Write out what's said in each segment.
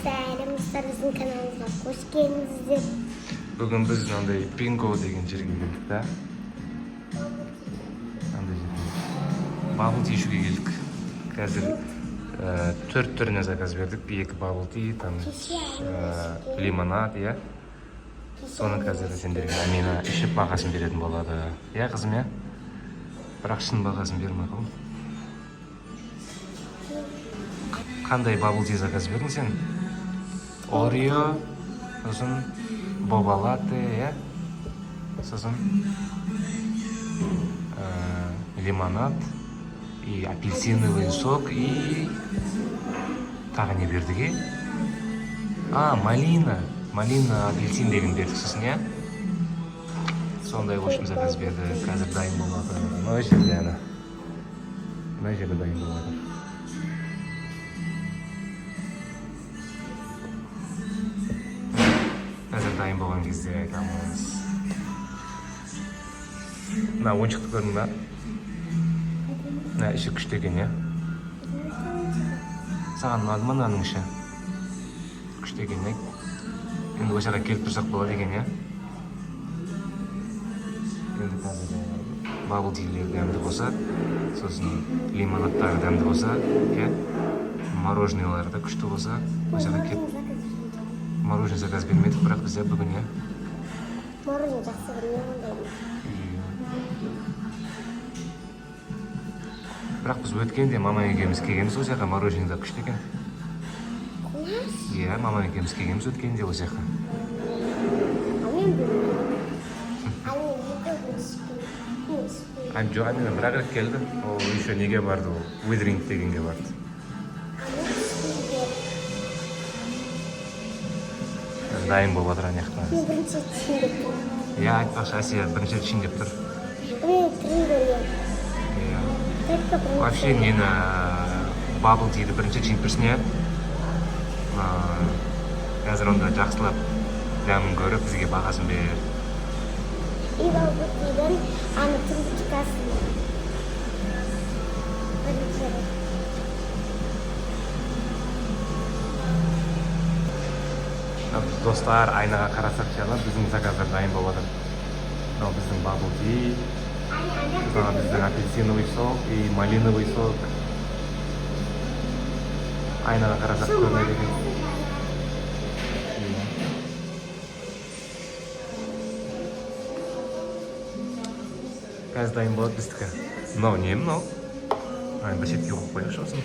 Сәлемдер біздің каналымызға қош келдіңіздер. Бүгін біз андай бинго деген жерге келдік та. Андай жерге бабыл ти ішуге келдік. Қазір 4 түріне заказ бердік. 2 бабыл ти, там лимонад, иә. Соны қазір сендерге мені ішіп бағасын беретін болады. Иә, қызым, иә? Бірақ шын бағасын бермей қал. Қандай бабыл ти заказ бердің сен? Орео, сосын боба латте, иә? Сосын лимонад, и апельсиновый сок, и тағы не бердік, е? Малина, апельсин деген бердік сосын, иә? Сондай қошым заказ берді, қазір дайын болады. Мына жерде ана. Мына жерде дайын болады. Қазір дайын болған кезде айтамыз. Мына ойыншықты көрдің ба? Мына іші күшті екен, иә? Саған ұнады ма мынаның іші? Күшті екен, иә? Енді осы жаққа келіп тұрсақ болады екен, иә? Енді қазір бабыл тилер дәмді болса, сосын лимонадтары дәмді болса, иә? Мороженыйлар да күшті болса, осы жаққа келіп мороженое заказ бермедік, бірақ бізде бүгін, иә? Мороженое жақсы көрмей ондайды. Бірақ біз өткенде мама екеуміз келгенбіз осы жаққа, мороженое да күшті екен. Иә, мама екеуміз келгенбіз өткенде осы жаққа. Жоқ, мен бірақ рет келді. Ол еще неге барды, ол Уидринг дегенге барды. Дайын болып отыр ана жақта. Мен бірінші рет түсіндім. Иә, айтпақшы, Асия бірінші рет ішейін деп тұр. Түрін көрген. Вообще нені бабыл тиді бірінші рет ішейін тұрсын, иә? Қазір онда жақсылап дәмін көріп, бізге бағасын бер. И бабыл тидің аны трубочкасын. Бірінші рет. Достар, айнаға қарасақ жала, біздің заказдар дайын болып отыр. Мынау біздің бабыл ти, біздің апельсиновый сок и малиновый сок. Айнаға қарасақ көрмейді екен. Қазір дайын болады біздікі. Мынау не мынау? Бір шетке қойып қойыңызшы осыны.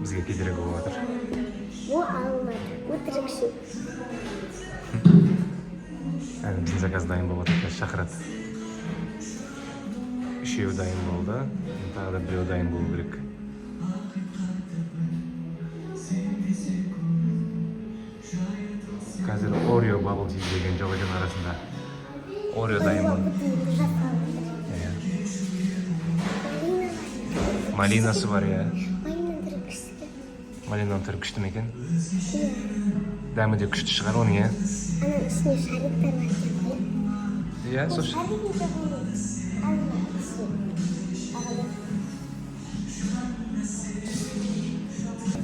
Бізге кедергі болып отыр. Бұл алынады, өтірікші. Біздің заказ дайын болып отыр, қазір шақырады. Үшеуі дайын болды, тағы да біреу дайын болу керек. Қазір Орео бабыл ти деген жоқ екен арасында. Орео дайын болды. Малинасы бар, иә. Малинаның түрі күшті ме екен? Дәмі де күшті шығар оның, иә? Ананың үстіне шариктар бар екен. Иә, сол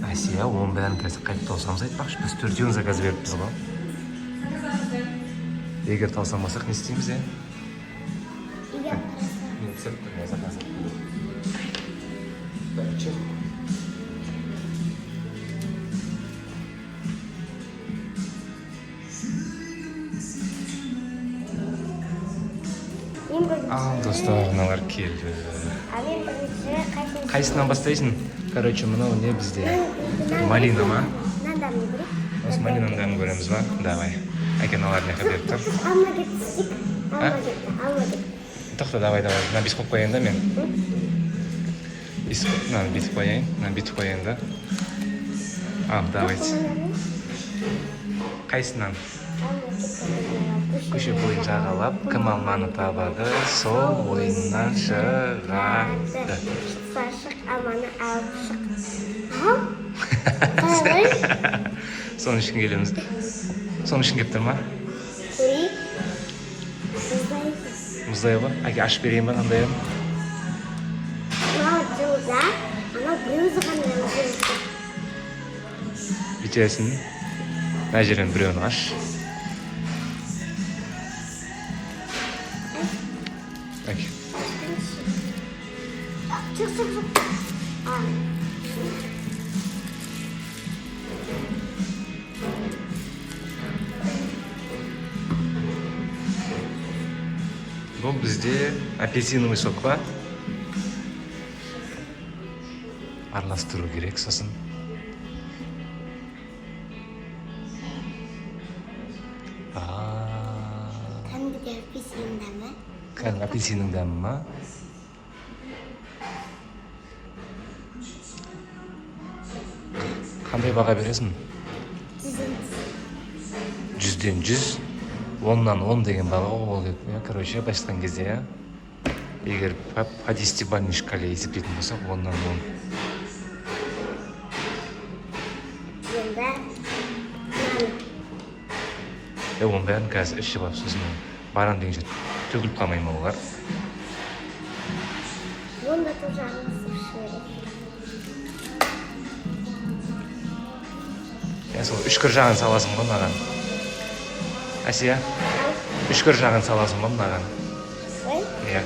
Асия, оның бәрін қазір қайтып таусамыз айтпақшы, біз 4 заказ беріппіз ғой. Егер таусамасақ не істейміз, е? Мен түсіріп тұрмын заказы. Достар, мыналар келді. Қайсынан бастайсың? Короче, мынау не бізде? Малина ма? Осы малинаның дәмін көреміз ба? Давай. Әкен алар неқа беріп тұр. Алма кетсік. Алма кетті. Тоқта, давай. Мына бес қойып қояйын да мен. Мына бетіп қояйын. Да. Давайте. Қайсынан? Көше бойын жағалап, кім алманы табады, сол ойыннан шығады. Шықса алманы алып шық. Қалай? Соның үшін келеміз. Соның үшін кеп тұр ма? Көрейік. Мұздай ба? Әке ашып берейін ба, қандай ем? Мынау жылда, анау біреуі ғана içerisini. Mecburen birini aç. Bak. Çık. Al. Bu bizde apelsinovый sok var. Aralastırу gerek sosun. Kandida apelsinindami? Kan apelsinin dämi. Qanday baha berasizmi? 100'den 100. 10'dan 10 деген баға болу керек. Короче, başlayan кезде ya. Егер по 10-бальный шкале есептейтін болсақ, 10'dan 10. Енді Оның бәрін қазір ішіп алып, сосын баран дегенше төгіліп қалмай ма олар? Онда тоже араластырыш керек. Сол үшкір жағын саласың ба маған? Әсия, үшкір жағын саласың ба маған? Ой, Иә.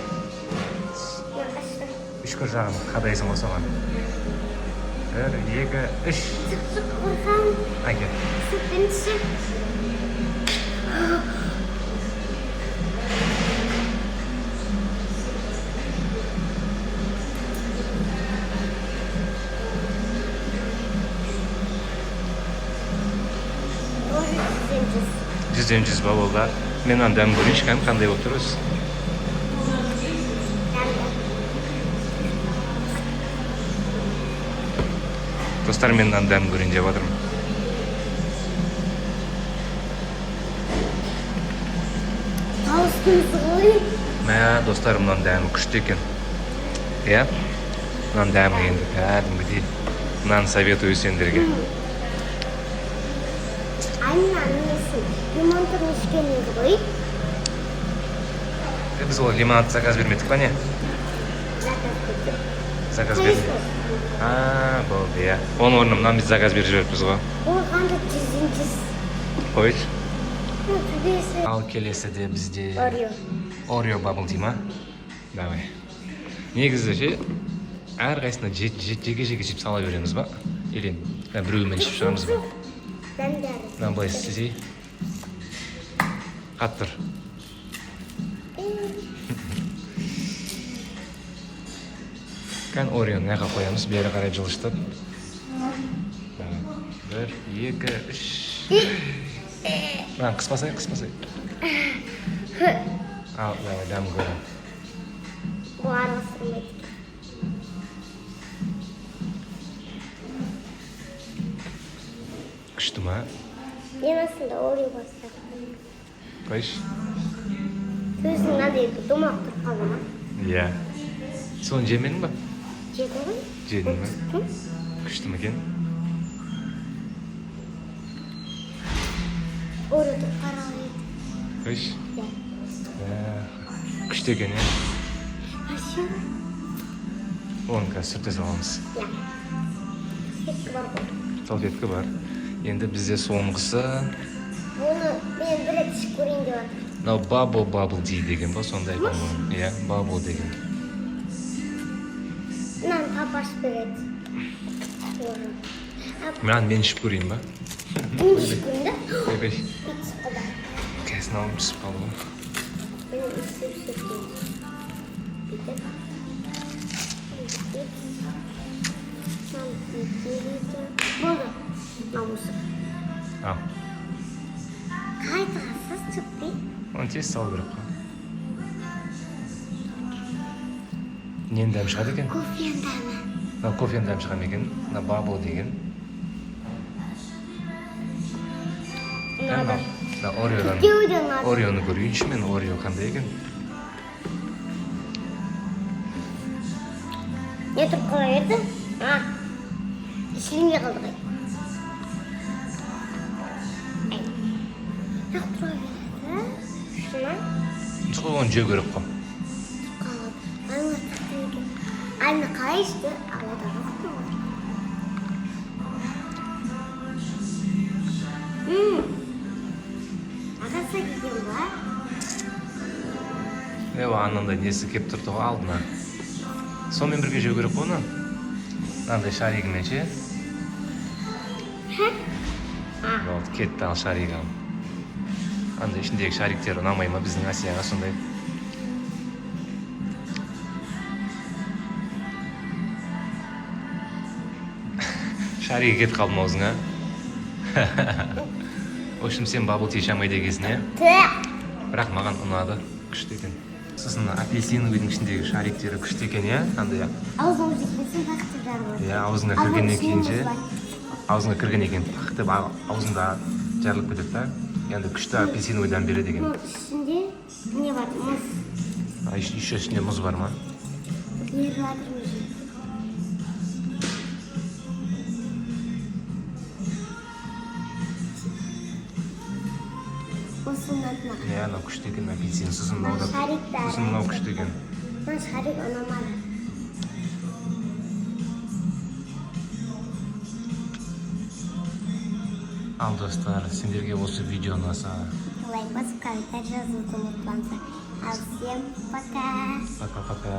нақашты. Үшкір жағын қадайсың ба соған? 1, 2, 3. Çık korkam. Әке. Sıkıntı. Жүзден 100 ба болды. Мен андам көрейінші кәм қандай болып тұрыз? Достар, мен андам көрейін деп отырмын. Тауыстыңыз ғой. Мә, достар, мұнан дәмі күшті екен. Иә? Мұнан дәмі енді кәдімгідей. Мұнан советую сендерге. Annesi limon turmuşkeniniz ғой. Біз ол лимонад заказ бермедік па не? Заказ бердік. Болды, иә. Оның орнымнан біз заказ беріп жіберіппіз ғой. Ол қандай жүзінчіз. Қойшы. Түбесі. Ал келесіде бізде Орео. Орео бабл дей ма? Давай. Негізі ше, әрқайсына жеке жеп сала береміз ба? Или біреуімен ішіп шығамыз ба? Дәндәрі. Мынаны былай істесей. Қаттыр. Кән Ореоны мына жаққа қоямыз, бері қарай жылыштып. 1, 2, 3. Мынаны қыспасай. Ал, давай, дәм көрем. Bu arasındaki. Күшті ма? Yemesinde Oreo basacak. Қойшы. Сөзін надейді домақ тұр қалама. Иә. Соны жемедің ба? Жеді ғой? Жедің ба? Күшті. Күшті ме екен? Oreo тұр қаралы еді. Қойшы. Иә. Күшті екен, иә? Ашын. Оны қазір сүрте саламыз. Иә. Кеткі бар ғой. Салфетка бар. Енді бізде соңғысы... Оны мен бір рет ішіп көрейін деп жатыр. Мынау бабл дей деген ба, сондай по-моему. Иә, бабл деген. Мынаны папа ашып береді. Мынаны мен ішіп көрейін ба? Мен ішіп көрейін да? Қой. Бүйтіп қалды. Кәсін алып түсіп қалды ғой. Мен ішіп көрейін. Бүйтіп. Болды. Намысы. Ал. Қайтығасыз түппей. Оны тез салу керек қой. Ненің дәмі шығады екен? Кофенің дәмі. Мына кофенің дәмі шығады ма екен? Мына бабл деген. Ұнады. Ореоны көрейінші мен, Орео қандай екен? Не тұрып қала берді? Ішіліңге қалды ғой. Жақ тұра берді. Шына? Сол оны жеу керек қой. Қалады. Айна тұқты екен. Айна қалай ішті? Алада қақты ғой. анандай несі кеп тұрды ғой алдына. Сонымен бірге жеу керек қой оны. Мынандай шаригімен ше. Болды, кетті ал шаригім. Андай ішіндегі шариктер ұнамай ма біздің Асияға сондай. Шаригі кетіп қалдым аузыңа. В общем, сен бабл-ти ішамайды екенсің, е? Бірақ маған ұнады, күшті екен. Сосын апельсиновыйдың ішіндегі шариктері күшті екен, е? Андай. Аузыңа жетпесін бақты жарылады. Иә, аузыңа кіргеннен кейін ше. Аузыңа кіргеннен кейін тақ деп аузыңда жарылып кетеді да. Енді күшті апельсиновыйдан береді екен. Ішінде не бар? Мұз. Еще ішінде мұз бар ма? Беріп жатыр өзі. Иә, анау күшті екен апельсин. Сосын мынау да. Шарик та. Сосын мынау күшті екен. Мен шарик ұнамады. Ал достар, сендерге осы видео ұнаса Лайк басып, комментарий жазуды ұмытпаңыздар. Ал всем пока. Пока-пока.